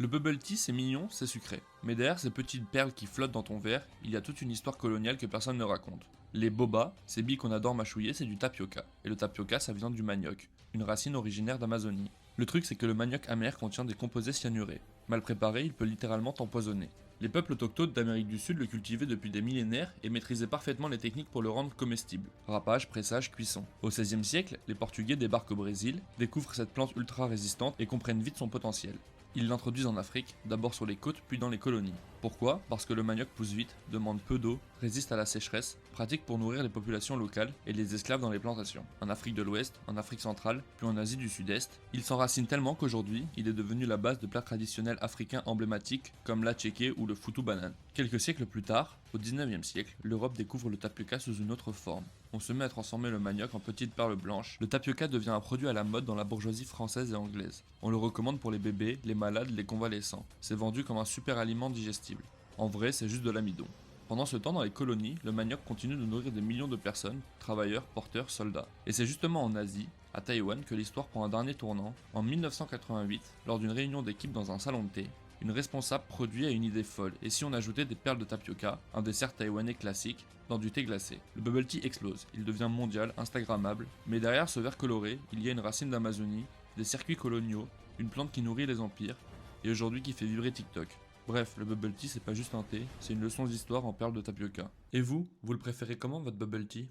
Le bubble tea, c'est mignon, c'est sucré. Mais derrière ces petites perles qui flottent dans ton verre, il y a toute une histoire coloniale que personne ne raconte. Les boba, ces billes qu'on adore mâchouiller, c'est du tapioca. Et le tapioca, ça vient du manioc, une racine originaire d'Amazonie. Le truc, c'est que le manioc amer contient des composés cyanurés. Mal préparé, il peut littéralement t'empoisonner. Les peuples autochtones d'Amérique du Sud le cultivaient depuis des millénaires et maîtrisaient parfaitement les techniques pour le rendre comestible. Râpage, pressage, cuisson. Au XVIe siècle, les Portugais débarquent au Brésil, découvrent cette plante ultra résistante et comprennent vite son potentiel. Ils l'introduisent en Afrique, d'abord sur les côtes puis dans les colonies. Pourquoi? Parce que le manioc pousse vite, demande peu d'eau, résiste à la sécheresse, pratique pour nourrir les populations locales et les esclaves dans les plantations. En Afrique de l'Ouest, en Afrique centrale, puis en Asie du Sud-Est, il s'enracine tellement qu'aujourd'hui, il est devenu la base de plats traditionnels africains emblématiques comme la tchéké ou le foutou banane. Quelques siècles plus tard, au 19e siècle, l'Europe découvre le tapioca sous une autre forme. On se met à transformer le manioc en petites perles blanches. Le tapioca devient un produit à la mode dans la bourgeoisie française et anglaise. On le recommande pour les bébés, les malades, les convalescents. C'est vendu comme un super aliment digestible. En vrai, c'est juste de l'amidon. Pendant ce temps, dans les colonies, le manioc continue de nourrir des millions de personnes, travailleurs, porteurs, soldats. Et c'est justement en Asie, à Taïwan, que l'histoire prend un dernier tournant. En 1988, lors d'une réunion d'équipe dans un salon de thé, une responsable produit a une idée folle, et si on ajoutait des perles de tapioca, un dessert taïwanais classique, dans du thé glacé. Le bubble tea explose, il devient mondial, instagrammable, mais derrière ce verre coloré, il y a une racine d'Amazonie, des circuits coloniaux, une plante qui nourrit les empires, et aujourd'hui qui fait vibrer TikTok. Bref, le bubble tea c'est pas juste un thé, c'est une leçon d'histoire en perles de tapioca. Et vous le préférez comment votre bubble tea?